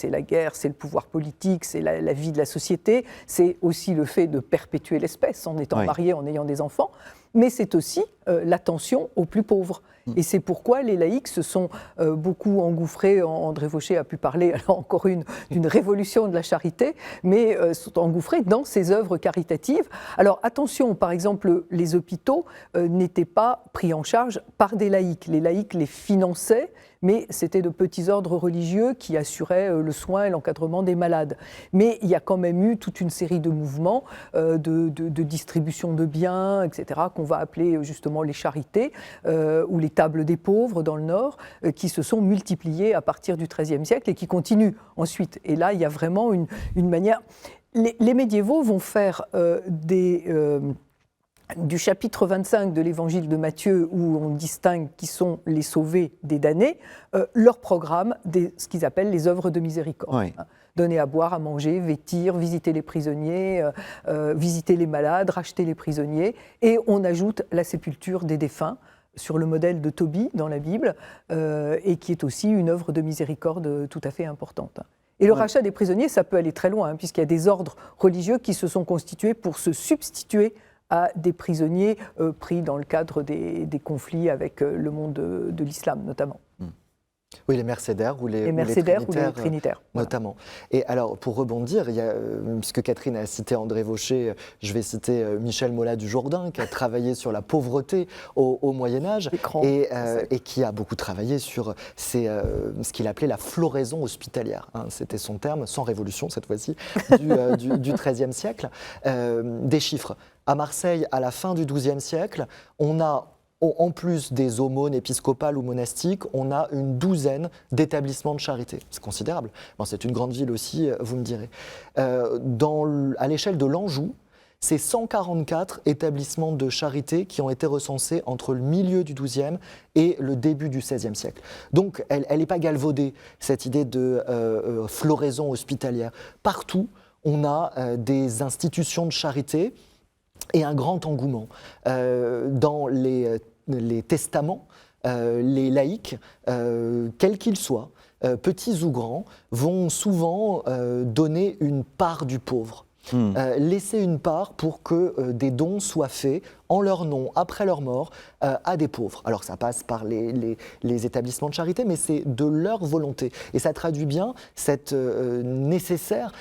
la guerre, c'est le pouvoir politique, c'est la vie de la société, c'est aussi le fait de perpétuer l'espèce en étant marié, en ayant des enfants, mais c'est aussi l'attention aux plus pauvres. Et c'est pourquoi les laïcs se sont beaucoup engouffrés, André Vaucher a pu parler, alors encore d'une révolution de la charité, mais sont engouffrés dans ces œuvres caritatives. Alors attention, par exemple, les hôpitaux n'étaient pas pris en charge par des laïcs. Les laïcs les finançaient, mais c'était de petits ordres religieux qui assuraient le soin et l'encadrement des malades. Mais il y a quand même eu toute une série de mouvements de distribution de biens, etc., qu'on va appeler justement les charités, ou les tables des pauvres dans le Nord, qui se sont multipliées à partir du XIIIe siècle et qui continuent ensuite. Et là, il y a vraiment une manière... Les médiévaux vont faire du chapitre 25 de l'évangile de Matthieu, où on distingue qui sont les sauvés des damnés, leur programme, ce qu'ils appellent les œuvres de miséricorde. Oui. Donner à boire, à manger, vêtir, visiter les prisonniers, visiter les malades, racheter les prisonniers. Et on ajoute la sépulture des défunts, sur le modèle de Tobie dans la Bible, et qui est aussi une œuvre de miséricorde tout à fait importante. Et le rachat des prisonniers, ça peut aller très loin, puisqu'il y a des ordres religieux qui se sont constitués pour se substituer à des prisonniers pris dans le cadre des conflits avec le monde de l'islam, notamment. Oui, les mercédaires ou les trinitaires. Notamment. Voilà. Et alors, pour rebondir, puisque Catherine a cité André Vaucher, je vais citer Michel Mola du Jourdain, qui a travaillé sur la pauvreté au Moyen-Âge et qui a beaucoup travaillé sur ce qu'il appelait la floraison hospitalière. Hein, c'était son terme, sans révolution cette fois-ci, du XIIIe siècle. Des chiffres. À Marseille, à la fin du XIIe siècle, on a, en plus des aumônes épiscopales ou monastiques, on a une douzaine d'établissements de charité. C'est considérable. Bon, c'est une grande ville aussi, vous me direz. À l'échelle de l'Anjou, c'est 144 établissements de charité qui ont été recensés entre le milieu du XIIe et le début du XVIe siècle. Donc, elle n'est pas galvaudée, cette idée de floraison hospitalière. Partout, on a des institutions de charité et un grand engouement. Dans les testaments, les laïcs, quels qu'ils soient, petits ou grands, vont souvent donner une part du pauvre. Laisser une part pour que des dons soient faits en leur nom, après leur mort, à des pauvres. Alors ça passe par les établissements de charité, mais c'est de leur volonté. Et ça traduit bien cette nécessaire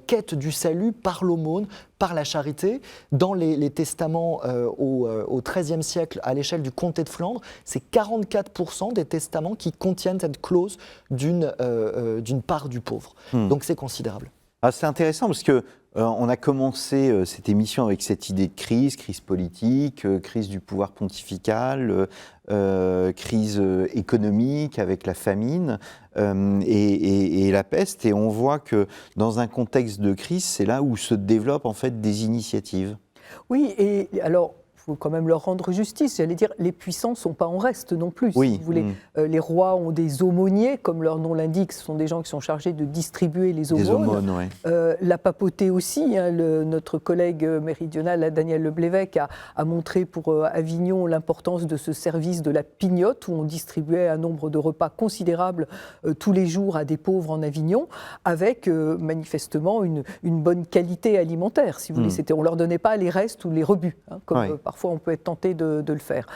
quête du salut par l'aumône, par la charité. Dans les testaments au XIIIe siècle, à l'échelle du comté de Flandre, c'est 44% des testaments qui contiennent cette clause d'une part du pauvre. Donc c'est considérable. Ah, c'est intéressant parce que On a commencé cette émission avec cette idée de crise politique, crise du pouvoir pontifical, crise économique avec la famine et la peste. Et on voit que dans un contexte de crise, c'est là où se développent en fait des initiatives. Oui, et alors, il faut quand même leur rendre justice. J'allais dire, les puissants ne sont pas en reste non plus, oui. si vous voulez. Les rois ont des aumôniers, comme leur nom l'indique, ce sont des gens qui sont chargés de distribuer les aumônes. Des aumônes, ouais. La papauté aussi, notre collègue méridional, Daniel Leblévesque, a montré pour Avignon l'importance de ce service de la pignotte, où on distribuait un nombre de repas considérable tous les jours à des pauvres en Avignon, avec manifestement une bonne qualité alimentaire, si vous voulez. On ne leur donnait pas les restes ou les rebuts, comme parfois on peut être tenté de le faire.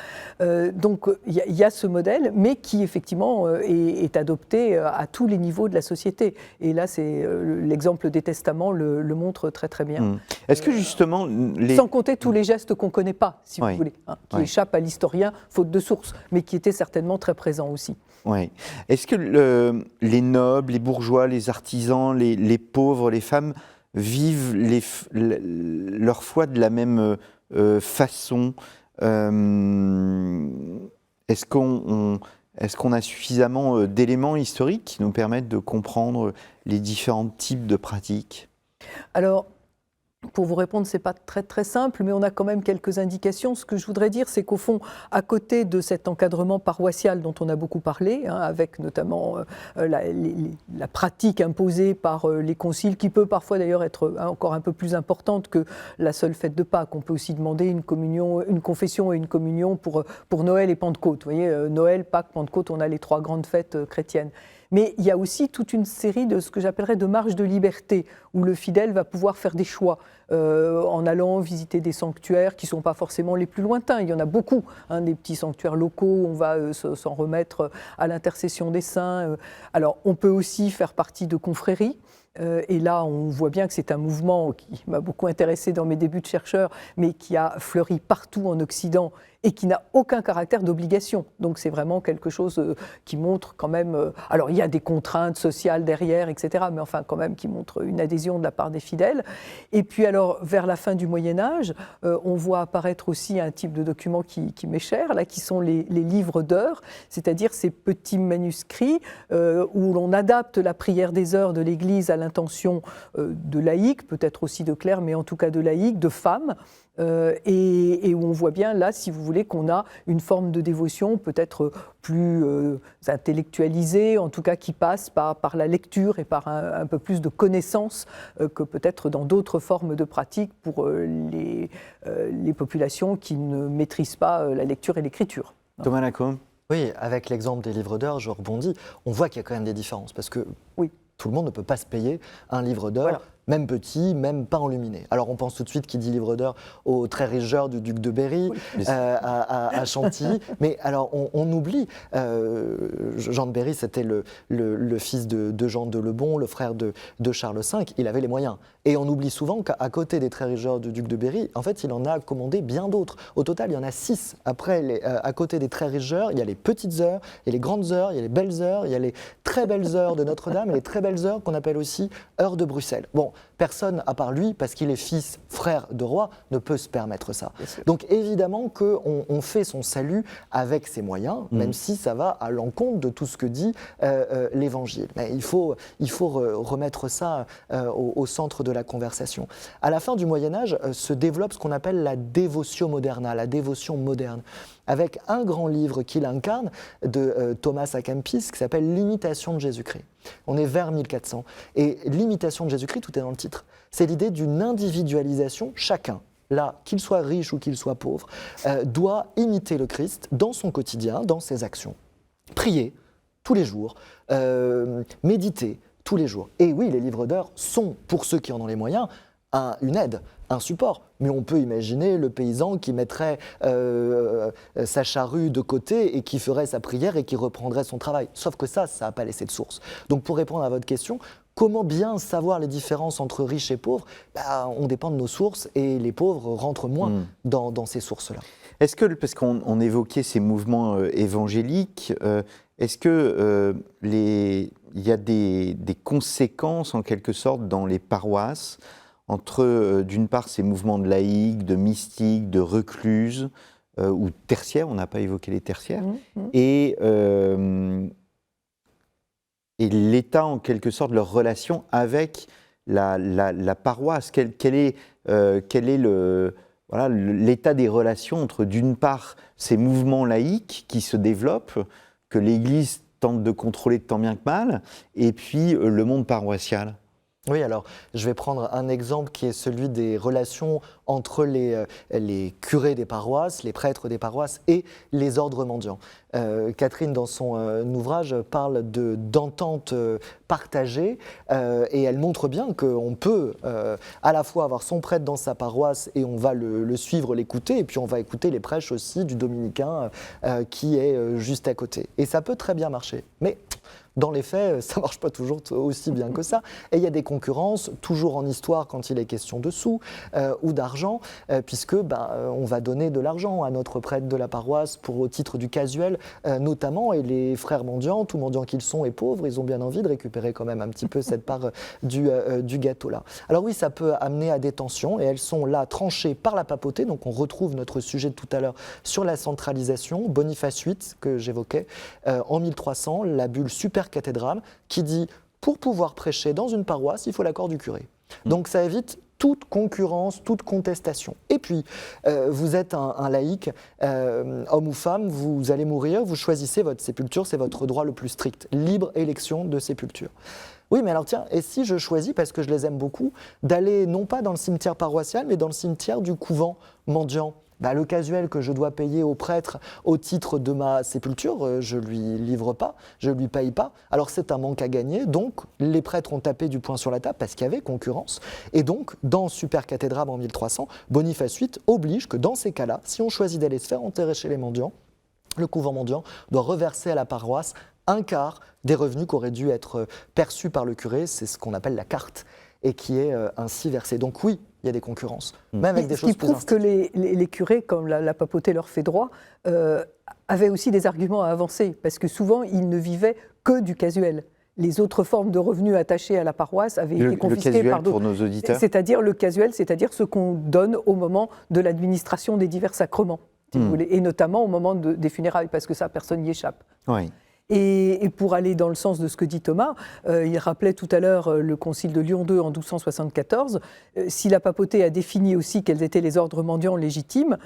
Donc il y a ce modèle, mais qui effectivement est adopté à tous les niveaux de la société. Et là, l'exemple des testaments le montre très très bien. Est-ce que justement... Sans compter tous les gestes qu'on ne connaît pas, si vous voulez, qui échappent à l'historien, faute de source, mais qui étaient certainement très présents aussi. Oui. Est-ce que les nobles, les bourgeois, les artisans, les pauvres, les femmes vivent leur foi de la même façon? Est-ce qu'on a suffisamment d'éléments historiques qui nous permettent de comprendre les différents types de pratiques? Alors, pour vous répondre, ce n'est pas très, très simple, mais on a quand même quelques indications. Ce que je voudrais dire, c'est qu'au fond, à côté de cet encadrement paroissial dont on a beaucoup parlé, avec notamment la pratique imposée par les conciles, qui peut parfois d'ailleurs être encore un peu plus importante que la seule fête de Pâques. On peut aussi demander une confession et une communion pour Noël et Pentecôte. Vous voyez, Noël, Pâques, Pentecôte, on a les 3 grandes fêtes chrétiennes. Mais il y a aussi toute une série de ce que j'appellerais de marges de liberté, où le fidèle va pouvoir faire des choix en allant visiter des sanctuaires qui ne sont pas forcément les plus lointains. Il y en a beaucoup, des petits sanctuaires locaux où on va s'en remettre à l'intercession des saints. Alors, on peut aussi faire partie de confréries. Et là, on voit bien que c'est un mouvement qui m'a beaucoup intéressé dans mes débuts de chercheur, mais qui a fleuri partout en Occident et qui n'a aucun caractère d'obligation. Donc c'est vraiment quelque chose qui montre quand même... alors il y a des contraintes sociales derrière, etc., mais enfin quand même qui montre une adhésion de la part des fidèles. Et puis alors, vers la fin du Moyen-Âge, on voit apparaître aussi un type de document qui m'est cher, là, qui sont les livres d'heures, c'est-à-dire ces petits manuscrits où l'on adapte la prière des heures de l'Église à l'intention de laïcs, peut-être aussi de clercs, mais en tout cas de laïcs, de femmes, et où on voit bien là, si vous voulez, qu'on a une forme de dévotion peut-être plus intellectualisée, en tout cas qui passe par la lecture et par un peu plus de connaissances que peut-être dans d'autres formes de pratiques pour les populations qui ne maîtrisent pas la lecture et l'écriture. Thomas Lacombe. Oui, avec l'exemple des livres d'heures, je rebondis, on voit qu'il y a quand même des différences, parce que tout le monde ne peut pas se payer un livre d'heures. Voilà. Même petit, même pas enluminé. Alors on pense tout de suite, qui dit livre d'heures, au très régeur du duc de Berry, à Chantilly. Mais alors on oublie, Jean de Berry, c'était le fils de Jean de Lebon, le frère de Charles V, il avait les moyens. Et on oublie souvent qu'à côté des très régeurs du duc de Berry, en fait, il en a commandé bien d'autres. Au total, il y en a 6. Après, à côté des très régeurs, il y a les petites heures, il y a les grandes heures, il y a les belles heures, il y a les très belles heures de Notre-Dame et les très belles heures qu'on appelle aussi heures de Bruxelles. Bon, personne, à part lui, parce qu'il est fils, frère de roi, ne peut se permettre ça. Donc évidemment qu'on fait son salut avec ses moyens, même si ça va à l'encontre de tout ce que dit l'Évangile. Mais il faut remettre ça au centre de la conversation. À la fin du Moyen-Âge se développe ce qu'on appelle la dévotio moderna, la dévotion moderne, avec un grand livre qui l'incarne de Thomas à Kempis qui s'appelle L'imitation de Jésus-Christ. On est vers 1400. Et l'imitation de Jésus-Christ, tout est dans le titre. C'est l'idée d'une individualisation. Chacun, là, qu'il soit riche ou qu'il soit pauvre, doit imiter le Christ dans son quotidien, dans ses actions. Prier tous les jours, méditer tous les jours. Et oui, les livres d'heures sont, pour ceux qui en ont les moyens, une aide, un support. Mais on peut imaginer le paysan qui mettrait sa charrue de côté et qui ferait sa prière et qui reprendrait son travail. Sauf que ça n'a pas laissé de source. Donc pour répondre à votre question, comment bien savoir les différences entre riches et pauvres ? On dépend de nos sources et les pauvres rentrent moins dans ces sources-là. Est-ce que, parce qu'on évoquait ces mouvements évangéliques, est-ce que il y a des conséquences en quelque sorte dans les paroisses entre d'une part, ces mouvements de laïcs, de mystiques, de recluses, ou tertiaires, on n'a pas évoqué les tertiaires, et l'État, en quelque sorte, leur relation avec la paroisse. Quel est l'état des relations entre, d'une part, ces mouvements laïques qui se développent, que l'Église tente de contrôler de tant bien que mal, et puis le monde paroissial? Oui, alors je vais prendre un exemple qui est celui des relations entre les curés des paroisses, les prêtres des paroisses et les ordres mendiants. Catherine, dans son ouvrage, parle d'entente partagée et elle montre bien qu'on peut à la fois avoir son prêtre dans sa paroisse et on va le suivre, l'écouter, et puis on va écouter les prêches aussi du dominicain qui est juste à côté. Et ça peut très bien marcher. Mais dans les faits, ça ne marche pas toujours aussi bien que ça. Et il y a des concurrences, toujours en histoire quand il est question de sous ou d'argent, puisque on va donner de l'argent à notre prêtre de la paroisse au titre du casuel, notamment. Et les frères mendiants, tout mendiants qu'ils sont et pauvres, ils ont bien envie de récupérer quand même un petit peu cette part du gâteau-là. Alors oui, ça peut amener à des tensions, et elles sont là tranchées par la papauté. Donc on retrouve notre sujet de tout à l'heure sur la centralisation. Boniface VIII, que j'évoquais, en 1300, la bulle Super Cathédrale, qui dit pour pouvoir prêcher dans une paroisse, il faut l'accord du curé. Donc ça évite toute concurrence, toute contestation. Et puis, vous êtes un laïc, homme ou femme, vous allez mourir, vous choisissez votre sépulture, c'est votre droit le plus strict. Libre élection de sépulture. Oui, mais alors tiens, et si je choisis, parce que je les aime beaucoup, d'aller non pas dans le cimetière paroissial, mais dans le cimetière du couvent mendiant? Le casuel que je dois payer au prêtre au titre de ma sépulture, je ne lui livre pas, je ne lui paye pas. Alors c'est un manque à gagner. Donc les prêtres ont tapé du poing sur la table parce qu'il y avait concurrence. Et donc, dans Super Cathédrale en 1300, Boniface VIII oblige que dans ces cas-là, si on choisit d'aller se faire enterrer chez les mendiants, le couvent mendiant doit reverser à la paroisse un quart des revenus qui auraient dû être perçus par le curé. C'est ce qu'on appelle la carte, et qui est ainsi versée. Donc oui, il y a des concurrences, même avec des choses plus Ce qui prouve que les curés, comme la papauté leur fait droit, avaient aussi des arguments à avancer, parce que souvent, ils ne vivaient que du casuel. Les autres formes de revenus attachés à la paroisse avaient été confisquées par d'autres. Pour nos auditeurs. C'est-à-dire le casuel, c'est-à-dire ce qu'on donne au moment de l'administration des divers sacrements, si vous voulez, et notamment au moment des funérailles, parce que ça, personne n'y échappe. Oui. Et pour aller dans le sens de ce que dit Thomas, il rappelait tout à l'heure le concile de Lyon II en 1274. Si la papauté a défini aussi quels étaient les ordres mendiants légitimes,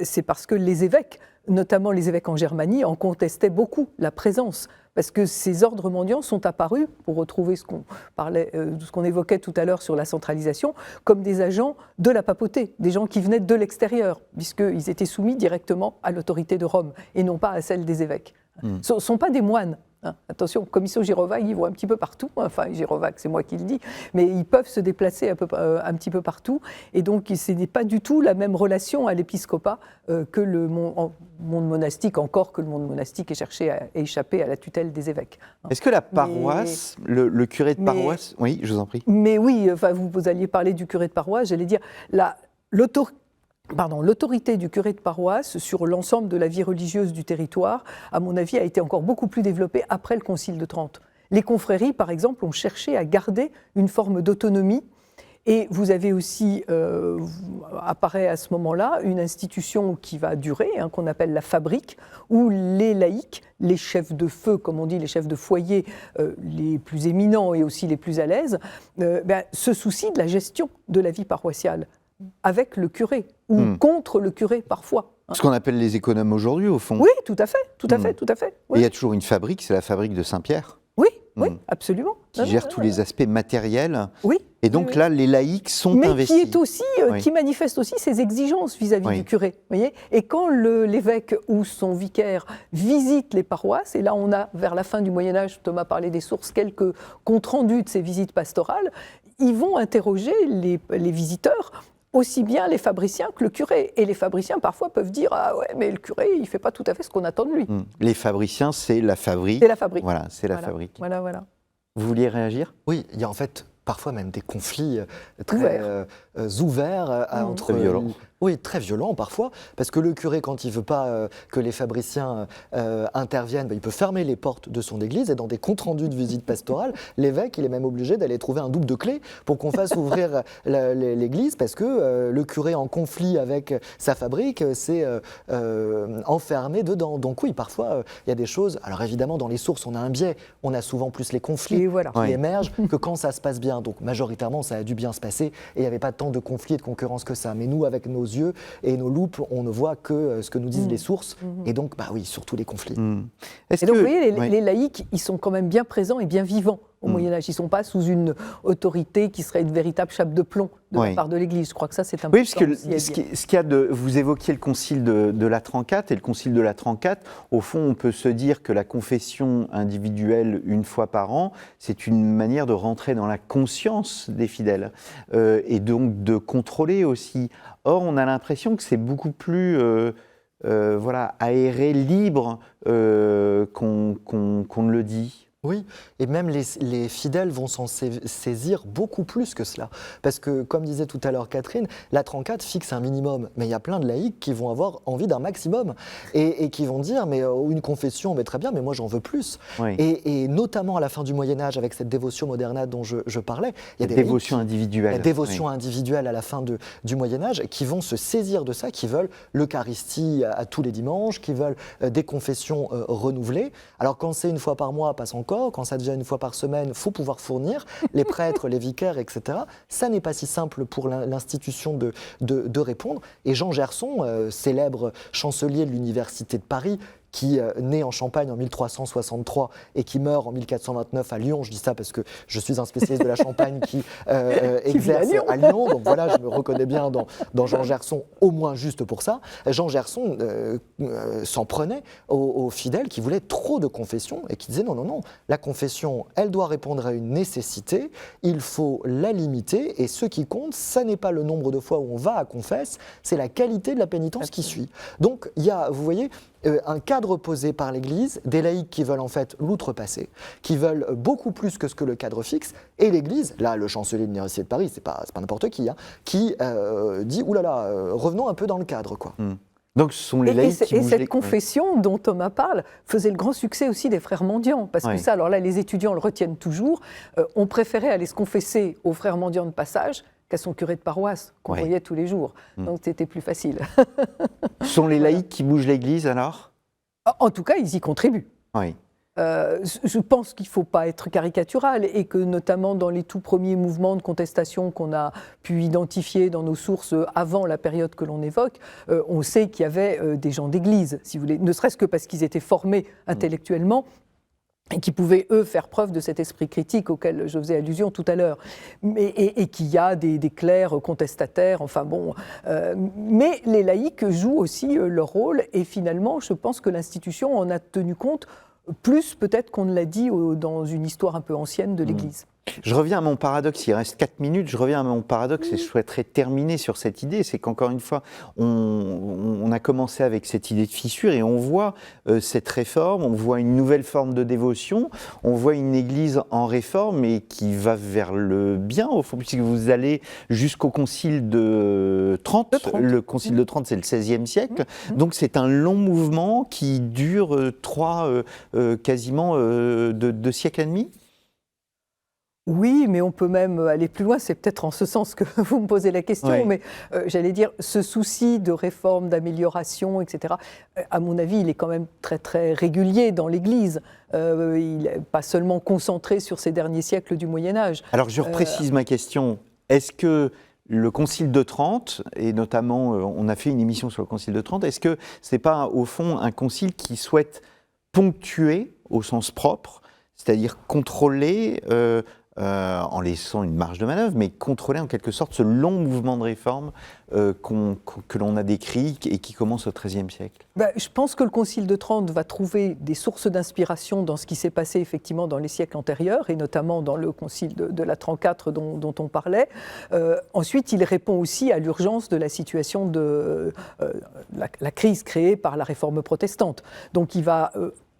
c'est parce que les évêques, notamment les évêques en Germanie, en contestaient beaucoup la présence. Parce que ces ordres mendiants sont apparus, pour retrouver ce qu'on évoquait tout à l'heure sur la centralisation, comme des agents de la papauté, des gens qui venaient de l'extérieur, puisqu'ils étaient soumis directement à l'autorité de Rome et non pas à celle des évêques. Ce ne sont pas des moines. Attention, Commisso Girovac, ils vont un petit peu partout. Enfin, Girovac, c'est moi qui le dis. Mais ils peuvent se déplacer un petit peu partout. Et donc, ce n'est pas du tout la même relation à l'épiscopat que le monde monastique, encore que le monde monastique ait cherché à échapper à la tutelle des évêques. Est-ce que la paroisse, le curé de paroisse... Oui, je vous en prie. Mais oui, vous alliez parler du curé de paroisse, j'allais dire... L'autorité du curé de paroisse sur l'ensemble de la vie religieuse du territoire, à mon avis, a été encore beaucoup plus développée après le Concile de Trente. Les confréries, par exemple, ont cherché à garder une forme d'autonomie. Et vous avez aussi, apparaît à ce moment-là, une institution qui va durer, qu'on appelle la fabrique, où les laïcs, les chefs de feu, comme on dit, les chefs de foyer les plus éminents et aussi les plus à l'aise, se soucient de la gestion de la vie paroissiale, avec le curé, ou contre le curé parfois. Ce qu'on appelle les économes aujourd'hui, au fond. Oui, tout à fait, tout à fait, tout à fait. Oui. Et il y a toujours une fabrique, c'est la fabrique de Saint-Pierre. Oui, oui, absolument. Qui gère tous les aspects matériels. Oui. Et donc là, les laïcs sont investis. Mais qui est aussi, qui manifeste aussi ses exigences vis-à-vis du curé. Voyez, et quand l'évêque ou son vicaire visite les paroisses, et là on a, vers la fin du Moyen-Âge, Thomas parlait des sources, quelques comptes rendus de ces visites pastorales, ils vont interroger les visiteurs, aussi bien les fabriciens que le curé. Et les fabriciens, parfois, peuvent dire « Ah ouais, mais le curé, il ne fait pas tout à fait ce qu'on attend de lui. » Les fabriciens, c'est la fabrique. C'est la fabrique. Voilà, c'est la fabrique. Voilà, voilà. Vous vouliez réagir ? Oui, il y a en fait parfois même des conflits très ouverts entre Oui, très violent parfois, parce que le curé, quand il ne veut pas que les fabriciens interviennent, il peut fermer les portes de son église, et dans des comptes rendus de visite pastorale, l'évêque, il est même obligé d'aller trouver un double de clé pour qu'on fasse ouvrir l'église, parce que le curé en conflit avec sa fabrique s'est enfermé dedans. Donc oui, parfois, il y a des choses, alors évidemment, dans les sources, on a un biais, on a souvent plus les conflits qui émergent que quand ça se passe bien. Donc majoritairement, ça a dû bien se passer, et il n'y avait pas tant de conflits et de concurrence que ça. Mais nous, avec nos yeux et nos loupes, on ne voit que ce que nous disent les sources, et donc, oui, surtout les conflits. Et donc, vous voyez, les laïcs, ils sont quand même bien présents et bien vivants au Moyen-Âge. Ils ne sont pas sous une autorité qui serait une véritable chape de plomb de la part de l'Église. Je crois que ça, c'est important. Oui, parce que vous évoquiez le concile de Latran IV, et le concile de Latran IV, au fond, on peut se dire que la confession individuelle, une fois par an, c'est une manière de rentrer dans la conscience des fidèles, et donc de contrôler aussi. Or, on a l'impression que c'est beaucoup plus aéré, libre qu'on ne le dit. Oui, et même les fidèles vont s'en saisir beaucoup plus que cela. Parce que, comme disait tout à l'heure Catherine, Latran IV fixe un minimum, mais il y a plein de laïcs qui vont avoir envie d'un maximum, et qui vont dire, mais une confession, mais très bien, mais moi j'en veux plus. Oui. Et notamment à la fin du Moyen-Âge, avec cette dévotion modernate dont je parlais, il y a des dévotions individuelles. La dévotion individuelle à la fin du Moyen-Âge, qui vont se saisir de ça, qui veulent l'Eucharistie à tous les dimanches, qui veulent des confessions renouvelées. Alors quand c'est une fois par mois, passe encore. Quand ça devient une fois par semaine, il faut pouvoir fournir les prêtres, les vicaires, etc. Ça n'est pas si simple pour l'institution de répondre. Et Jean Gerson, célèbre chancelier de l'Université de Paris, qui naît en Champagne en 1363 et qui meurt en 1429 à Lyon. Je dis ça parce que je suis un spécialiste de la Champagne qui exerce à Lyon. Donc voilà, je me reconnais bien dans Jean Gerson, au moins juste pour ça. Jean Gerson s'en prenait aux fidèles qui voulaient trop de confession et qui disaient non, la confession, elle doit répondre à une nécessité, il faut la limiter, et ce qui compte, ça n'est pas le nombre de fois où on va à confesse, c'est la qualité de la pénitence qui suit. Donc il y a, vous voyez, un cadre posé par l'Église, des laïcs qui veulent en fait l'outrepasser, qui veulent beaucoup plus que ce que le cadre fixe, et l'Église, là le chancelier de l'Université de Paris, c'est pas n'importe qui, qui dit oulala, revenons un peu dans le cadre, quoi. Donc ce sont les laïcs qui bougent cette confession dont Thomas parle faisait le grand succès aussi des frères mendiants, parce que ça, alors là, les étudiants le retiennent toujours, on préférait aller se confesser aux frères mendiants de passage qu'à son curé de paroisse, qu'on voyait tous les jours. Donc c'était plus facile. Ce sont les laïcs qui bougent l'Église alors ? En tout cas, ils y contribuent. Oui. Je pense qu'il ne faut pas être caricatural, et que notamment dans les tout premiers mouvements de contestation qu'on a pu identifier dans nos sources avant la période que l'on évoque, on sait qu'il y avait des gens d'église, si vous voulez, ne serait-ce que parce qu'ils étaient formés intellectuellement, et qui pouvaient, eux, faire preuve de cet esprit critique auquel je faisais allusion tout à l'heure, et qu'il y a des clercs contestataires, enfin bon. Mais les laïcs jouent aussi leur rôle, et finalement, je pense que l'institution en a tenu compte plus peut-être qu'on ne l'a dit dans une histoire un peu ancienne de l'Église. Je reviens à mon paradoxe, il reste 4 minutes, je reviens à mon paradoxe et je souhaiterais terminer sur cette idée, c'est qu'encore une fois, on a commencé avec cette idée de fissure et on voit cette réforme, on voit une nouvelle forme de dévotion, on voit une église en réforme et qui va vers le bien au fond, puisque vous allez jusqu'au concile de Trente. Le concile de Trente, c'est le XVIe siècle, donc c'est un long mouvement qui dure quasiment 2 siècles et demi. Oui, mais on peut même aller plus loin, c'est peut-être en ce sens que vous me posez la question, mais j'allais dire, ce souci de réforme, d'amélioration, etc., à mon avis, il est quand même très très régulier dans l'Église. Il n'est pas seulement concentré sur ces derniers siècles du Moyen-Âge. Alors je reprécise ma question, est-ce que le Concile de Trente, et notamment on a fait une émission sur le Concile de Trente, est-ce que ce n'est pas au fond un concile qui souhaite ponctuer au sens propre, c'est-à-dire contrôler en laissant une marge de manœuvre, mais contrôler en quelque sorte ce long mouvement de réforme que l'on a décrit et qui commence au XIIIe siècle? Je pense que le Concile de Trente va trouver des sources d'inspiration dans ce qui s'est passé effectivement dans les siècles antérieurs, et notamment dans le Concile de Latran IV dont on parlait. Ensuite, il répond aussi à l'urgence de la situation de la crise créée par la réforme protestante. Donc il va,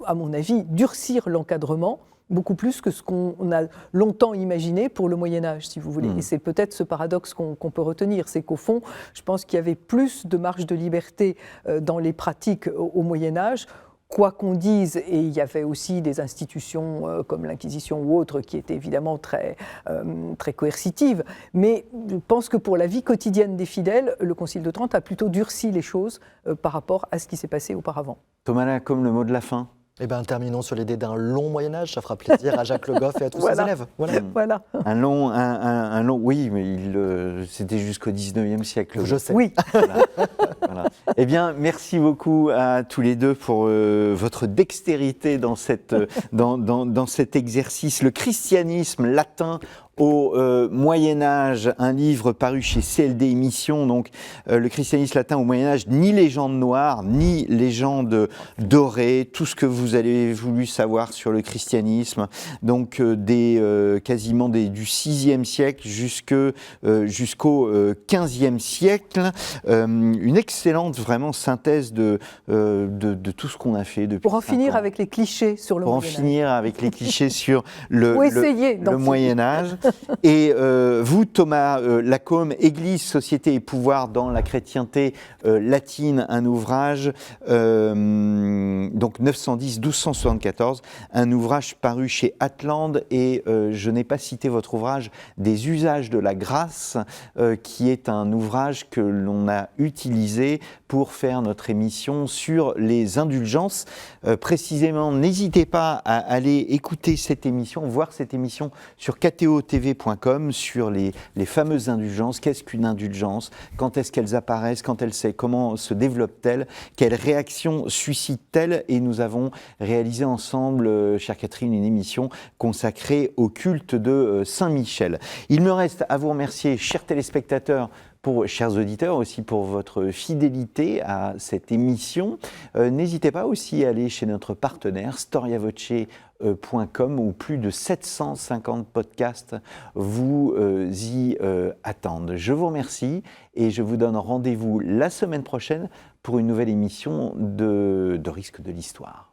à mon avis, durcir l'encadrement, beaucoup plus que ce qu'on a longtemps imaginé pour le Moyen-Âge, si vous voulez. Et c'est peut-être ce paradoxe qu'on peut retenir, c'est qu'au fond, je pense qu'il y avait plus de marge de liberté dans les pratiques au Moyen-Âge. Quoi qu'on dise, et il y avait aussi des institutions comme l'Inquisition ou autres qui étaient évidemment très coercitives, mais je pense que pour la vie quotidienne des fidèles, le Concile de Trente a plutôt durci les choses par rapport à ce qui s'est passé auparavant. Thomas Lacombe, le mot de la fin. Eh bien, terminons sur l'idée d'un long Moyen-Âge, ça fera plaisir à Jacques Le Goff et à tous ses élèves. Voilà. Un long, oui, mais c'était jusqu'au 19e siècle. Je sais. Oui. Voilà. Eh bien, merci beaucoup à tous les deux pour votre dextérité dans cet exercice. Le christianisme latin au Moyen-Âge, un livre paru chez CLD Émissions, donc le christianisme latin au Moyen-Âge, ni légende noire, ni légende dorée, tout ce que vous avez voulu savoir sur le christianisme, donc quasiment du 6e siècle jusqu'au 15e siècle. Une excellente vraiment synthèse de tout ce qu'on a fait depuis 5 ans. Pour en finir avec les clichés sur le Moyen-Âge. Pour en finir avec les clichés sur le Moyen-Âge. Et vous, Thomas Lacombe, Église, société et pouvoir dans la chrétienté latine, un ouvrage, donc 910-1274, un ouvrage paru chez Atlante, et je n'ai pas cité votre ouvrage, Des usages de la grâce, qui est un ouvrage que l'on a utilisé pour faire notre émission sur les indulgences. Précisément, n'hésitez pas à aller écouter cette émission, voir cette émission sur KTO-TV.com sur les fameuses indulgences. Qu'est-ce qu'une indulgence? Quand est-ce qu'elles apparaissent? Comment se développent-elles? Quelles réactions suscitent-elles? Et nous avons réalisé ensemble, chère Catherine, une émission consacrée au culte de Saint-Michel. Il me reste à vous remercier, chers téléspectateurs, chers auditeurs, aussi pour votre fidélité à cette émission. N'hésitez pas aussi à aller chez notre partenaire storiavoce.com où plus de 750 podcasts vous y attendent. Je vous remercie et je vous donne rendez-vous la semaine prochaine pour une nouvelle émission de Risque de l'Histoire.